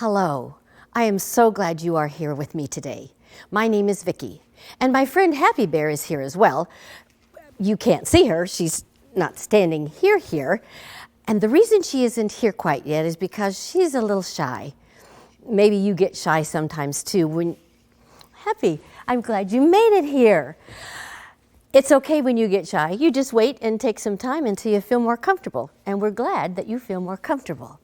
Hello, I am so glad you are here with me today. My name is Vicki, and my friend Happy Bear is here as well. You can't see her, she's not standing here. And the reason she isn't here quite yet is because she's a little shy. Maybe you get shy sometimes too. Happy, I'm glad you made it here. It's okay when you get shy. You just wait and take some time until you feel more comfortable. And we're glad that you feel more comfortable.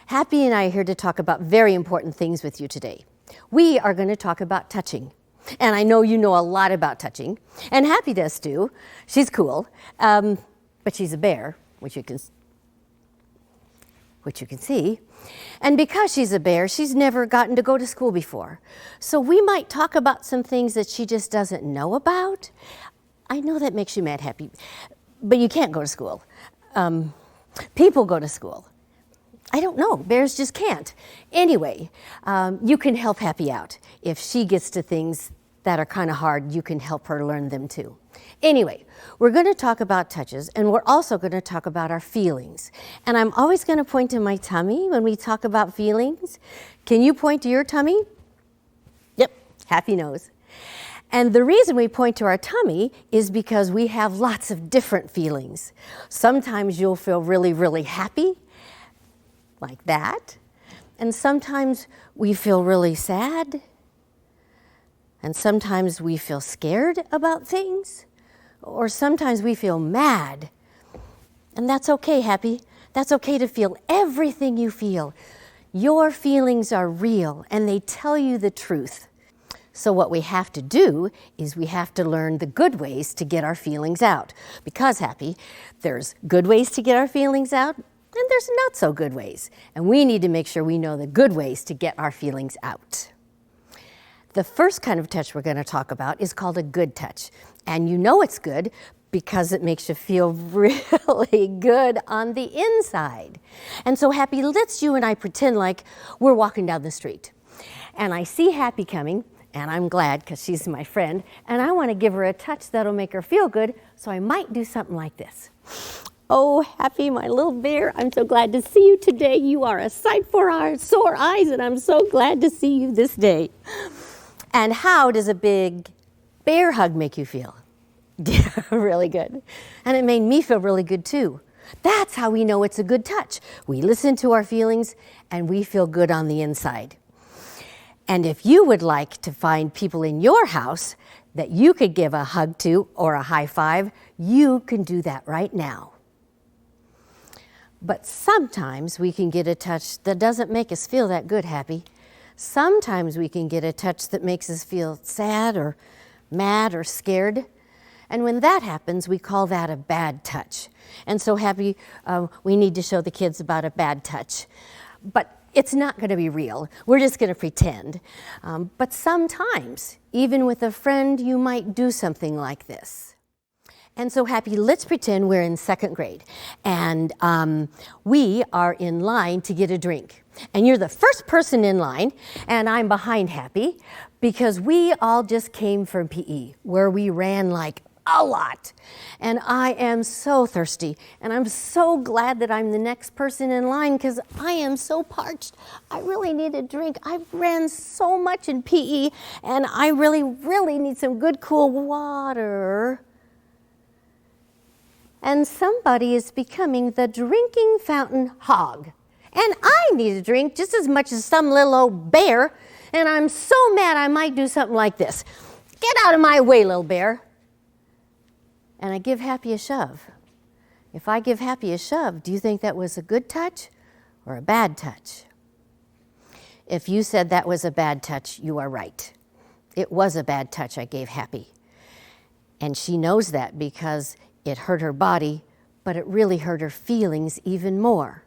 Happy and I are here to talk about very important things with you today. We are going to talk about touching. And I know you know a lot about touching. And Happy does too. She's cool. But she's a bear, which you can see. And because she's a bear, she's never gotten to go to school before. So we might talk about some things that she just doesn't know about. I know that makes you mad, Happy, but you can't go to school. People go to school. I don't know, bears just can't. Anyway, you can help Happy out. If she gets to things that are kind of hard, you can help her learn them too. Anyway, we're going to talk about touches, and we're also going to talk about our feelings. And I'm always going to point to my tummy when we talk about feelings. Can you point to your tummy? Yep, Happy knows. And the reason we point to our tummy is because we have lots of different feelings. Sometimes you'll feel really, really happy, like that. And sometimes we feel really sad. And sometimes we feel scared about things. Or sometimes we feel mad. And that's okay, Happy. That's okay to feel everything you feel. Your feelings are real and they tell you the truth. So what we have to do is we have to learn the good ways to get our feelings out. Because, Happy, there's good ways to get our feelings out and there's not so good ways. And we need to make sure we know the good ways to get our feelings out. The first kind of touch we're going to talk about is called a good touch. And you know it's good because it makes you feel really good on the inside. And so, Happy, let's you and I pretend like we're walking down the street. And I see Happy coming, and I'm glad because she's my friend, and I want to give her a touch that'll make her feel good, so I might do something like this. Oh, Happy, my little bear, I'm so glad to see you today. You are a sight for our sore eyes, and I'm so glad to see you this day. And how does a big bear hug make you feel? Really good. And it made me feel really good too. That's how we know it's a good touch. We listen to our feelings and we feel good on the inside. And if you would like to find people in your house that you could give a hug to or a high five, you can do that right now. But sometimes we can get a touch that doesn't make us feel that good, Happy. Sometimes we can get a touch that makes us feel sad or mad or scared. And when that happens, we call that a bad touch. And so, Happy, we need to show the kids about a bad touch. But it's not going to be real. We're just going to pretend. But sometimes, even with a friend, you might do something like this. And so, Happy, let's pretend we're in second grade. And we are in line to get a drink. And you're the first person in line, and I'm behind Happy, because we all just came from PE, where we ran like a lot. And I am so thirsty, and I'm so glad that I'm the next person in line, because I am so parched. I really need a drink. I ran so much in PE, and I really, really need some good cool water. And somebody is becoming the drinking fountain hog. And I need a drink just as much as some little old bear, and I'm so mad I might do something like this. Get out of my way, little bear. And I give Happy a shove. If I give Happy a shove, do you think that was a good touch or a bad touch? If you said that was a bad touch, you are right. It was a bad touch I gave Happy. And she knows that because it hurt her body, but it really hurt her feelings even more.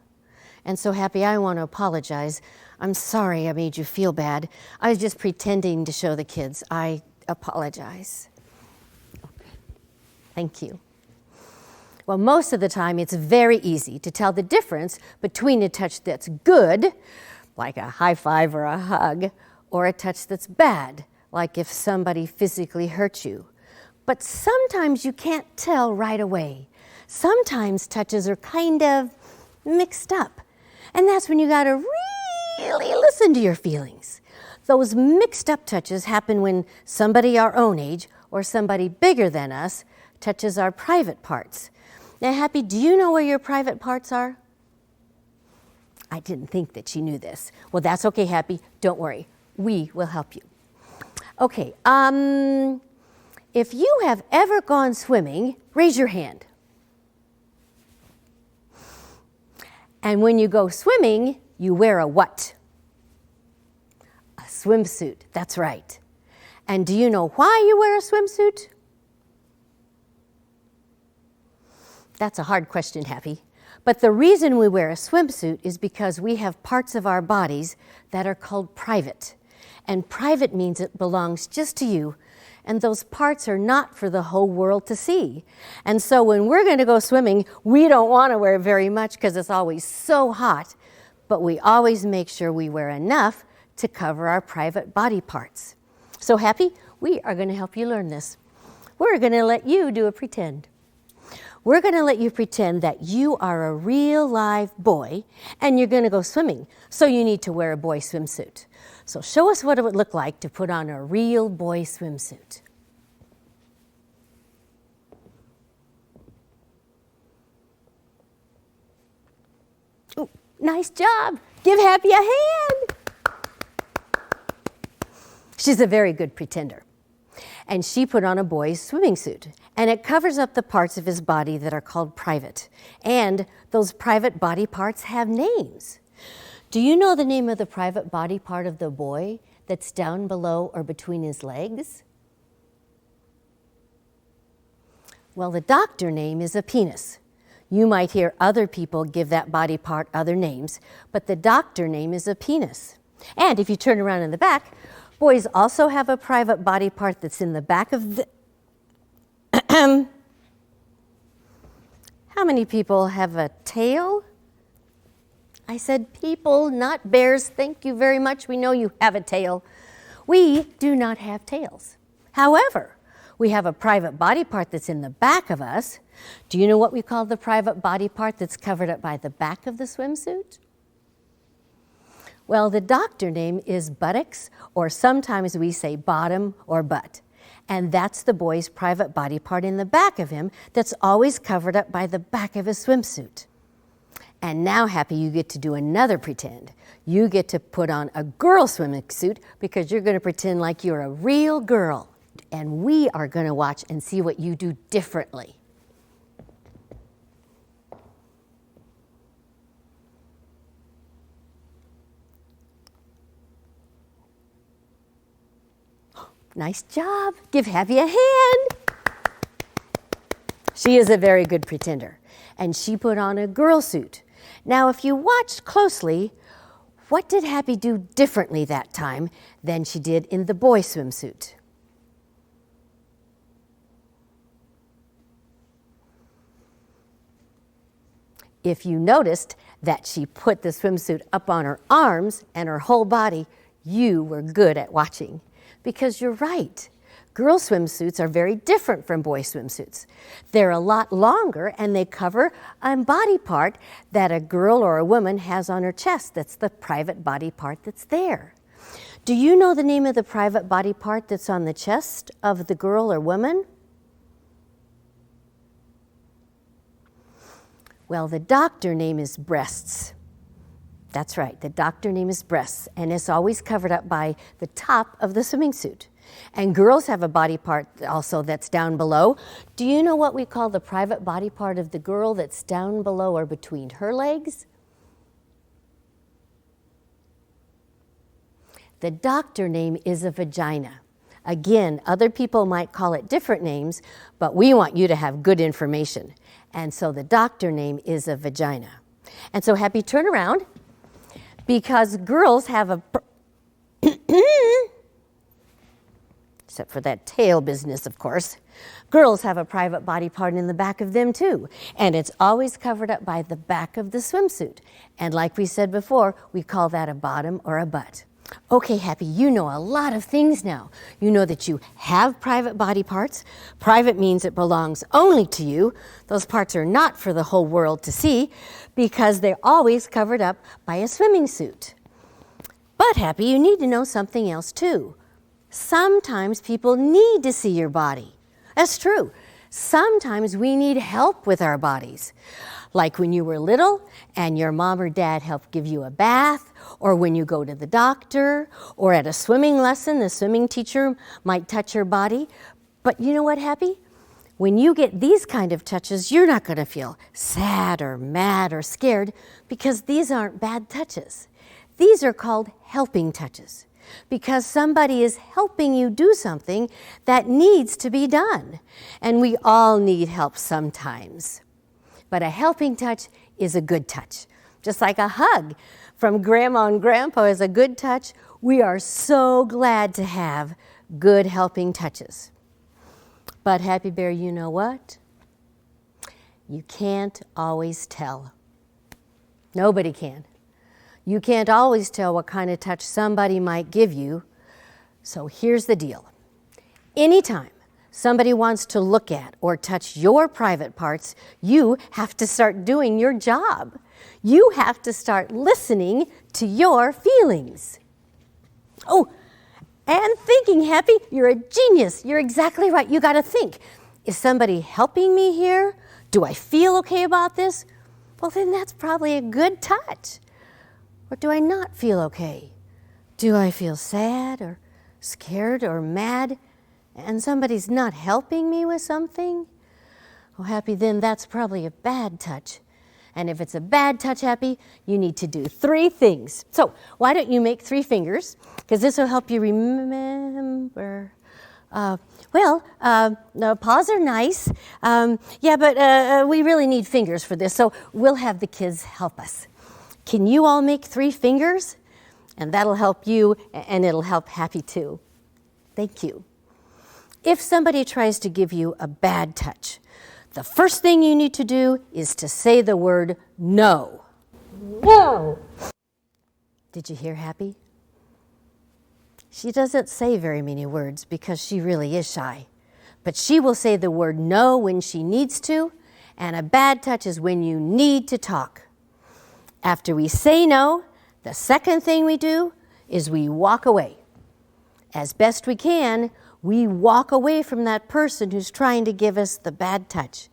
And so, Happy, I want to apologize. I'm sorry I made you feel bad. I was just pretending to show the kids. I apologize. Thank you. Well, most of the time, it's very easy to tell the difference between a touch that's good, like a high five or a hug, or a touch that's bad, like if somebody physically hurt you. But sometimes you can't tell right away. Sometimes touches are kind of mixed up. And that's when you gotta really listen to your feelings. Those mixed up touches happen when somebody our own age or somebody bigger than us touches our private parts. Now, Happy, do you know where your private parts are? I didn't think that she knew this. Well, that's okay, Happy. Don't worry. We will help you. Okay, if you have ever gone swimming, raise your hand. And when you go swimming, you wear a what? A swimsuit, that's right. And do you know why you wear a swimsuit? That's a hard question, Happy. But the reason we wear a swimsuit is because we have parts of our bodies that are called private. And private means it belongs just to you. And those parts are not for the whole world to see. And so when we're going to go swimming, we don't want to wear very much because it's always so hot. But we always make sure we wear enough to cover our private body parts. So Happy, we are going to help you learn this. We're going to let you do a pretend. We're going to let you pretend that you are a real live boy and you're going to go swimming. So you need to wear a boy swimsuit. So show us what it would look like to put on a real boy swimsuit. Ooh, nice job. Give Happy a hand. She's a very good pretender. And she put on a boy's swimming suit, and it covers up the parts of his body that are called private. And those private body parts have names. Do you know the name of the private body part of the boy that's down below or between his legs? Well, the doctor name is a penis. You might hear other people give that body part other names, but the doctor name is a penis. And if you turn around in the back, boys also have a private body part that's in the back of the... How many people have a tail? I said people, not bears. Thank you very much. We know you have a tail. We do not have tails. However, we have a private body part that's in the back of us. Do you know what we call the private body part that's covered up by the back of the swimsuit? Well, the doctor name is buttocks, or sometimes we say bottom or butt. And that's the boy's private body part in the back of him that's always covered up by the back of his swimsuit. And now, Happy, you get to do another pretend. You get to put on a girl swimming suit because you're going to pretend like you're a real girl. And we are going to watch and see what you do differently. Nice job. Give Happy a hand. She is a very good pretender. And she put on a girl suit. Now, if you watched closely, what did Happy do differently that time than she did in the boy swimsuit? If you noticed that she put the swimsuit up on her arms and her whole body, you were good at watching. Because you're right, girl swimsuits are very different from boy swimsuits. They're a lot longer and they cover a body part that a girl or a woman has on her chest. That's the private body part that's there. Do you know the name of the private body part that's on the chest of the girl or woman? Well, the doctor name is breasts. That's right, the doctor name is breasts, and it's always covered up by the top of the swimming suit. And girls have a body part also that's down below. Do you know what we call the private body part of the girl that's down below or between her legs? The doctor name is a vagina. Again, other people might call it different names, but we want you to have good information. And so the doctor name is a vagina. And so Happy, turn around. Because girls have a, except for that tail business, of course, girls have a private body part in the back of them too. And it's always covered up by the back of the swimsuit. And like we said before, we call that a bottom or a butt. Okay, Happy, you know a lot of things now. You know that you have private body parts. Private means it belongs only to you. Those parts are not for the whole world to see because they're always covered up by a swimming suit. But, Happy, you need to know something else too. Sometimes people need to see your body. That's true. Sometimes we need help with our bodies. Like when you were little and your mom or dad helped give you a bath, or when you go to the doctor, or at a swimming lesson, the swimming teacher might touch your body. But you know what, Happy? When you get these kind of touches, you're not going to feel sad or mad or scared because these aren't bad touches. These are called helping touches because somebody is helping you do something that needs to be done. And we all need help sometimes. But a helping touch is a good touch. Just like a hug from Grandma and Grandpa is a good touch, we are so glad to have good helping touches. But Happy Bear, you know what? You can't always tell. Nobody can. You can't always tell what kind of touch somebody might give you. So here's the deal. Anytime somebody wants to look at or touch your private parts, you have to start doing your job. You have to start listening to your feelings. Oh, and thinking, Happy, you're a genius. You're exactly right. You got to think. Is somebody helping me here? Do I feel okay about this? Well, then that's probably a good touch. Or do I not feel okay? Do I feel sad or scared or mad and somebody's not helping me with something? Oh, Happy, then that's probably a bad touch. And if it's a bad touch, Happy, you need to do 3 things. So why don't you make 3 fingers? Because this will help you remember. Paws are nice. But we really need fingers for this. So we'll have the kids help us. Can you all make 3 fingers? And that'll help you, and it'll help Happy too. Thank you. If somebody tries to give you a bad touch, the first thing you need to do is to say the word no. No. Did you hear Happy? She doesn't say very many words because she really is shy. But she will say the word no when she needs to, and a bad touch is when you need to talk. After we say no, the second thing we do is we walk away. As best we can, we walk away from that person who's trying to give us the bad touch.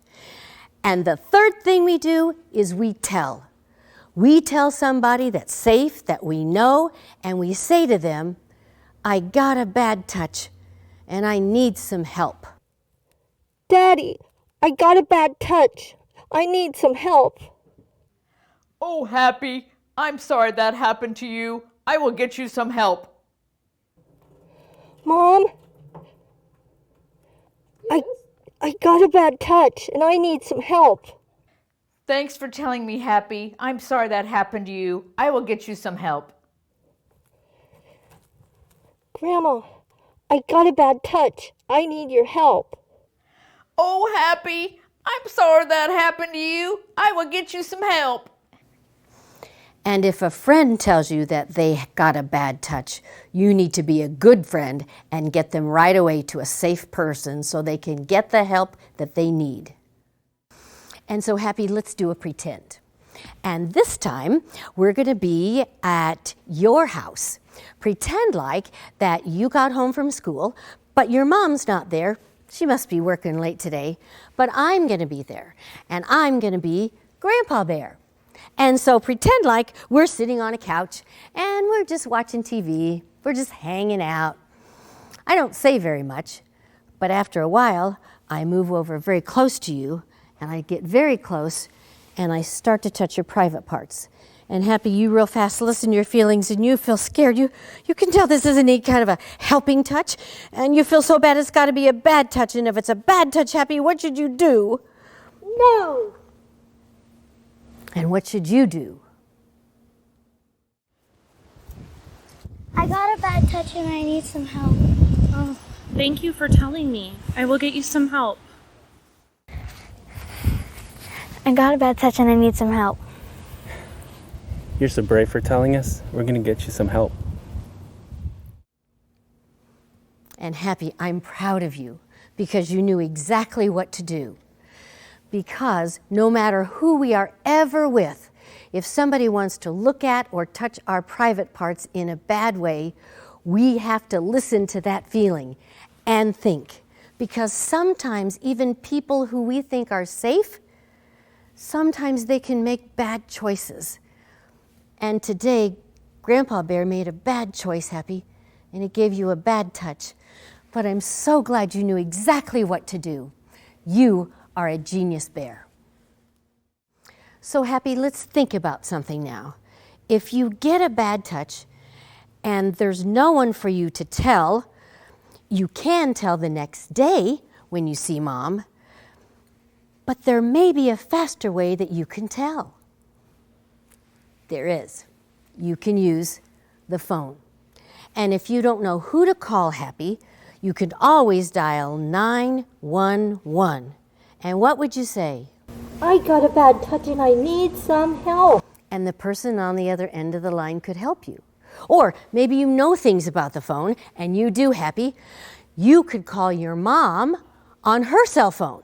And the third thing we do is we tell. We tell somebody that's safe, that we know, and we say to them, I got a bad touch and I need some help. Daddy, I got a bad touch. I need some help. Oh, Happy, I'm sorry that happened to you. I will get you some help. Mom, I got a bad touch and I need some help. Thanks for telling me, Happy. I'm sorry that happened to you. I will get you some help. Grandma, I got a bad touch. I need your help. Oh, Happy, I'm sorry that happened to you. I will get you some help. And if a friend tells you that they got a bad touch, you need to be a good friend and get them right away to a safe person so they can get the help that they need. And so, Happy, let's do a pretend. And this time, we're going to be at your house. Pretend like that you got home from school, but your mom's not there. She must be working late today. But I'm going to be there, and I'm going to be Grandpa Bear. And so pretend like we're sitting on a couch and we're just watching TV. We're just hanging out. I don't say very much, but after a while, I move over very close to you and I get very close and I start to touch your private parts. And Happy, you real fast listen to your feelings and you feel scared. You can tell this isn't any kind of a helping touch and you feel so bad it's got to be a bad touch. And if it's a bad touch, Happy, what should you do? No. And what should you do? I got a bad touch and I need some help. Oh, thank you for telling me. I will get you some help. I got a bad touch and I need some help. You're so brave for telling us. We're going to get you some help. And Happy, I'm proud of you because you knew exactly what to do. Because no matter who we are ever with, if somebody wants to look at or touch our private parts in a bad way, we have to listen to that feeling and think. Because sometimes even people who we think are safe, sometimes they can make bad choices. And today, Grandpa Bear made a bad choice, Happy, and it gave you a bad touch. But I'm so glad you knew exactly what to do. You are a genius bear. So Happy, let's think about something now. If you get a bad touch and there's no one for you to tell, you can tell the next day when you see Mom, but there may be a faster way that you can tell. There is. You can use the phone. And if you don't know who to call, Happy, you can always dial 911. And what would you say? I got a bad touch and I need some help. And the person on the other end of the line could help you. Or maybe you know things about the phone, and you do, Happy. You could call your mom on her cell phone.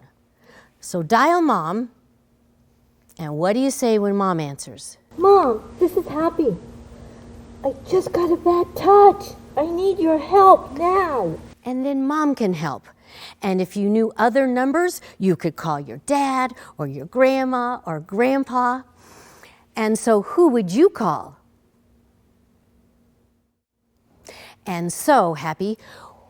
So dial Mom, and what do you say when Mom answers? Mom, this is Happy. I just got a bad touch. I need your help now. And then Mom can help. And if you knew other numbers, you could call your dad or your grandma or grandpa. And so who would you call? And so, Happy,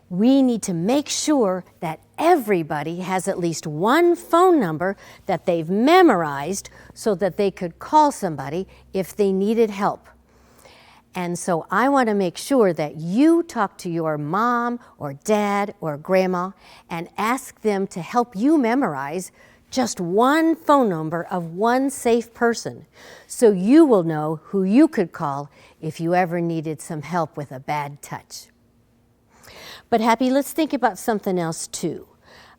we need to make sure that everybody has at least one phone number that they've memorized so that they could call somebody if they needed help. And so I want to make sure that you talk to your mom or dad or grandma and ask them to help you memorize just one phone number of one safe person, so you will know who you could call if you ever needed some help with a bad touch. But Happy, let's think about something else too.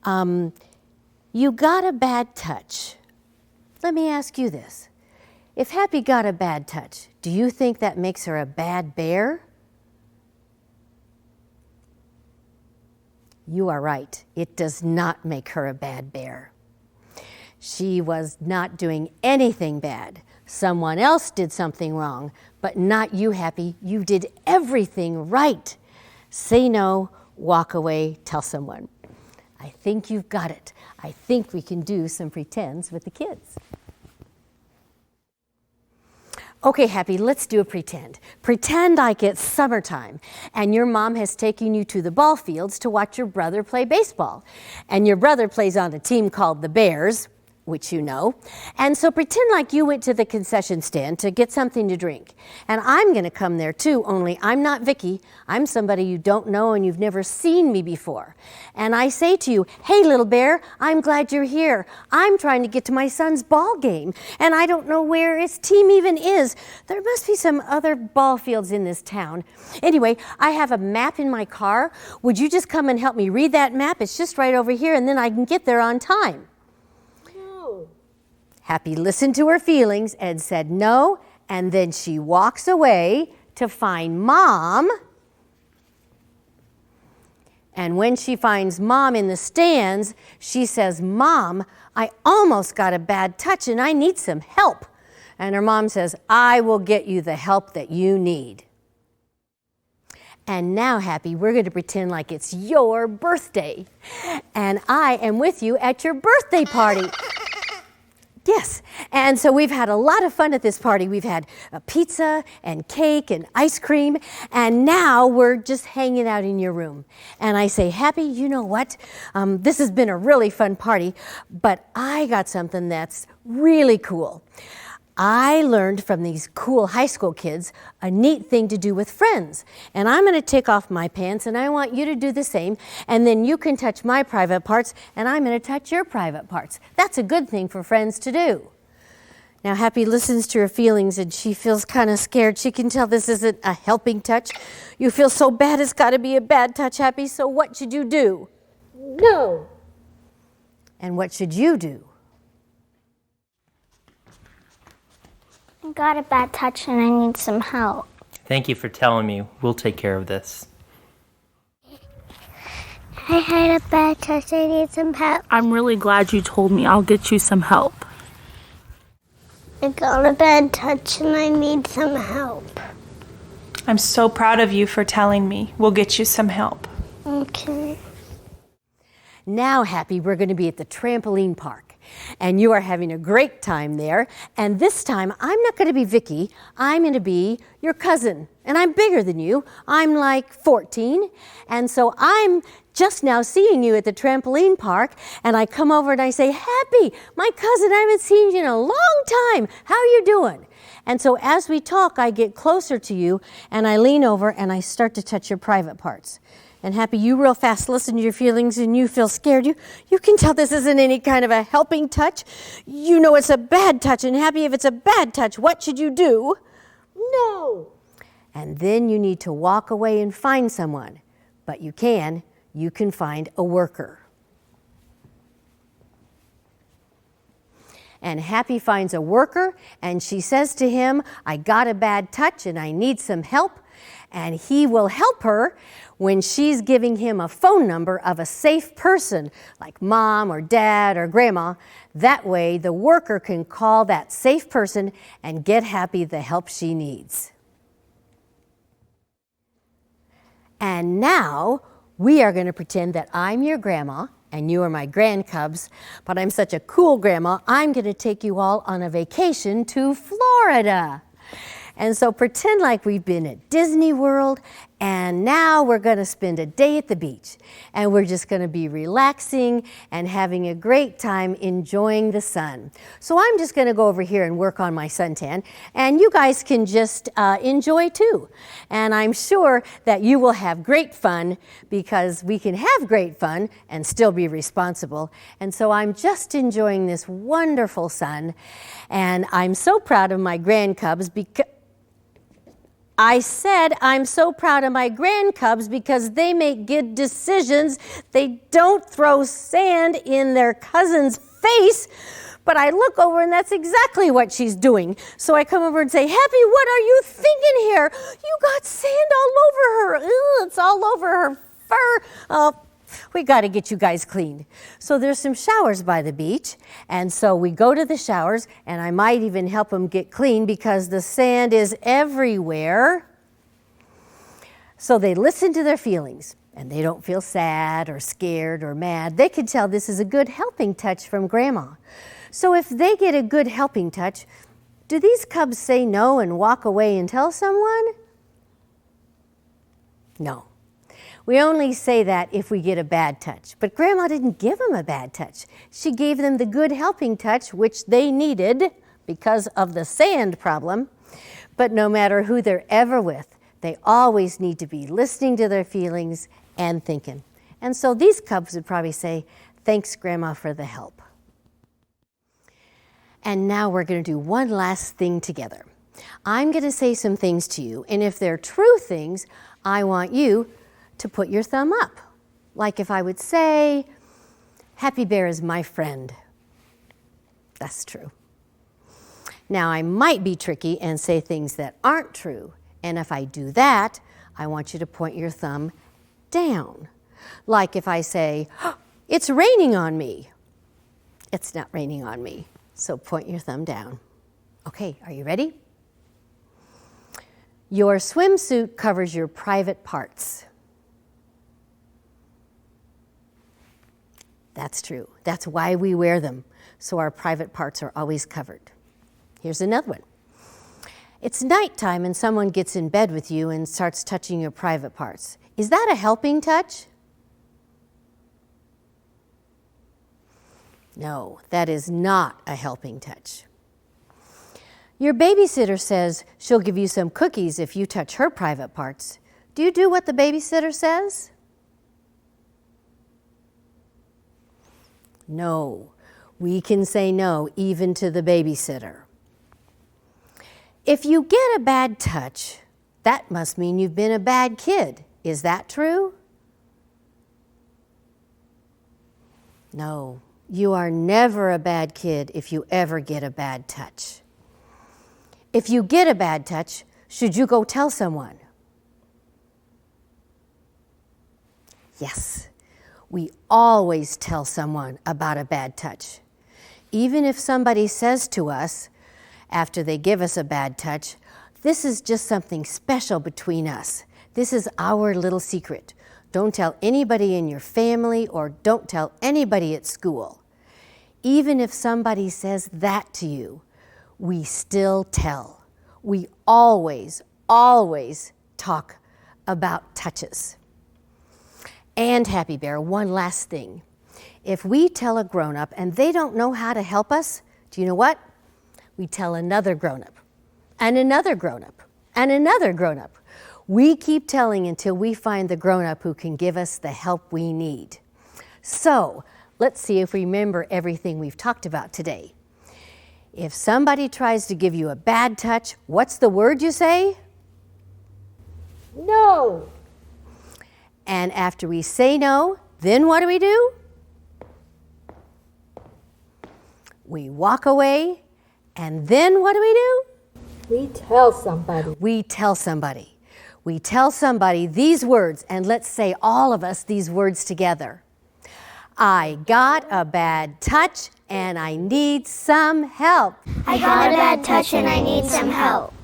You got a bad touch. Let me ask you this. If Happy got a bad touch, do you think that makes her a bad bear? You are right. It does not make her a bad bear. She was not doing anything bad. Someone else did something wrong, but not you, Happy. You did everything right. Say no, walk away, tell someone. I think you've got it. I think we can do some pretends with the kids. Okay, Happy, let's do a pretend. Pretend like it's summertime and your mom has taken you to the ball fields to watch your brother play baseball. And your brother plays on a team called the Bears, which you know. And so pretend like you went to the concession stand to get something to drink. And I'm going to come there too, only I'm not Vicky. I'm somebody you don't know and you've never seen me before. And I say to you, hey, little bear, I'm glad you're here. I'm trying to get to my son's ball game, and I don't know where his team even is. There must be some other ball fields in this town. Anyway, I have a map in my car. Would you just come and help me read that map? It's just right over here, and then I can get there on time. Happy listened to her feelings and said no, and then she walks away to find Mom. And when she finds Mom in the stands, she says, Mom, I almost got a bad touch and I need some help. And her mom says, I will get you the help that you need. And now, Happy, we're going to pretend like it's your birthday. And I am with you at your birthday party. Yes, and so we've had a lot of fun at this party. We've had a pizza and cake and ice cream, and now we're just hanging out in your room. And I say, Happy, you know what? This has been a really fun party, but I got something that's really cool. I learned from these cool high school kids a neat thing to do with friends. And I'm going to take off my pants, and I want you to do the same. And then you can touch my private parts, and I'm going to touch your private parts. That's a good thing for friends to do. Now, Happy listens to her feelings, and she feels kind of scared. She can tell this isn't a helping touch. You feel so bad it's got to be a bad touch, Happy. So what should you do? No. And what should you do? I got a bad touch and I need some help. Thank you for telling me. We'll take care of this. I had a bad touch. I need some help. I'm really glad you told me. I'll get you some help. I got a bad touch and I need some help. I'm so proud of you for telling me. We'll get you some help. Okay. Now, Happy, we're going to be at the trampoline park, and you are having a great time there. And this time, I'm not going to be Vicky. I'm going to be your cousin, and I'm bigger than you. I'm like 14, and so I'm just now seeing you at the trampoline park, and I come over and I say, Happy, my cousin, I haven't seen you in a long time. How are you doing? And so as we talk, I get closer to you, and I lean over and I start to touch your private parts. And Happy, you real fast listen to your feelings and you feel scared. You can tell this isn't any kind of a helping touch. You know it's a bad touch. And Happy, if it's a bad touch, what should you do? No. And then you need to walk away and find someone. But you can find a worker. And Happy finds a worker and she says to him, I got a bad touch and I need some help. And he will help her when she's giving him a phone number of a safe person like mom or dad or grandma. That way the worker can call that safe person and get Happy the help she needs. And now we are going to pretend that I'm your grandma and you are my grandcubs, but I'm such a cool grandma, I'm going to take you all on a vacation to Florida. And so pretend like we've been at Disney World, and now we're going to spend a day at the beach. And we're just going to be relaxing and having a great time enjoying the sun. So I'm just going to go over here and work on my suntan, and you guys can just enjoy too. And I'm sure that you will have great fun, because we can have great fun and still be responsible. And so I'm just enjoying this wonderful sun, and I'm so proud of my grandcubs because I said I'm so proud of my grandcubs because they make good decisions. They don't throw sand in their cousin's face. But I look over and that's exactly what she's doing. So I come over and say, Happy, what are you thinking here? You got sand all over her. Ew, it's all over her fur. Oh, we got to get you guys cleaned. So there's some showers by the beach. And so we go to the showers, and I might even help them get clean because the sand is everywhere. So they listen to their feelings, and they don't feel sad or scared or mad. They can tell this is a good helping touch from Grandma. So if they get a good helping touch, do these cubs say no and walk away and tell someone? No. We only say that if we get a bad touch. But Grandma didn't give them a bad touch. She gave them the good helping touch, which they needed because of the sand problem. But no matter who they're ever with, they always need to be listening to their feelings and thinking. And so these cubs would probably say, thanks, Grandma, for the help. And now we're going to do one last thing together. I'm going to say some things to you, and if they're true things, I want you to put your thumb up. Like if I would say, Happy Bear is my friend. That's true. Now I might be tricky and say things that aren't true. And if I do that, I want you to point your thumb down. Like if I say, it's raining on me. It's not raining on me. So point your thumb down. Okay, are you ready? Your swimsuit covers your private parts. That's true. That's why we wear them, so our private parts are always covered. Here's another one. It's nighttime and someone gets in bed with you and starts touching your private parts. Is that a helping touch? No, that is not a helping touch. Your babysitter says she'll give you some cookies if you touch her private parts. Do you do what the babysitter says? No, we can say no even to the babysitter. If you get a bad touch, that must mean you've been a bad kid. Is that true? No, you are never a bad kid if you ever get a bad touch. If you get a bad touch, should you go tell someone? Yes. We always tell someone about a bad touch. Even if somebody says to us, after they give us a bad touch, this is just something special between us. This is our little secret. Don't tell anybody in your family or don't tell anybody at school. Even if somebody says that to you, we still tell. We always, always talk about touches. And Happy Bear, one last thing. If we tell a grown-up and they don't know how to help us, do you know what? We tell another grown-up, and another grown-up, and another grown-up. We keep telling until we find the grown-up who can give us the help we need. So, let's see if we remember everything we've talked about today. If somebody tries to give you a bad touch, what's the word you say? No. And after we say no, then what do? We walk away, and then what do? We tell somebody. We tell somebody. We tell somebody these words, and let's say all of us these words together. I got a bad touch and I need some help. I got a bad touch and I need some help.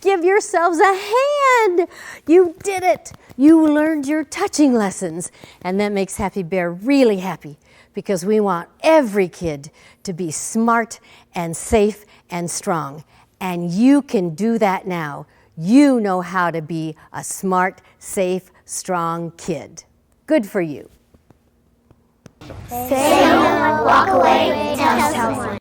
Give yourselves a hand. You did it. You learned your touching lessons. And that makes Happy Bear really happy because we want every kid to be smart and safe and strong. And you can do that now. You know how to be a smart, safe, strong kid. Good for you. Say no, walk away, tell someone.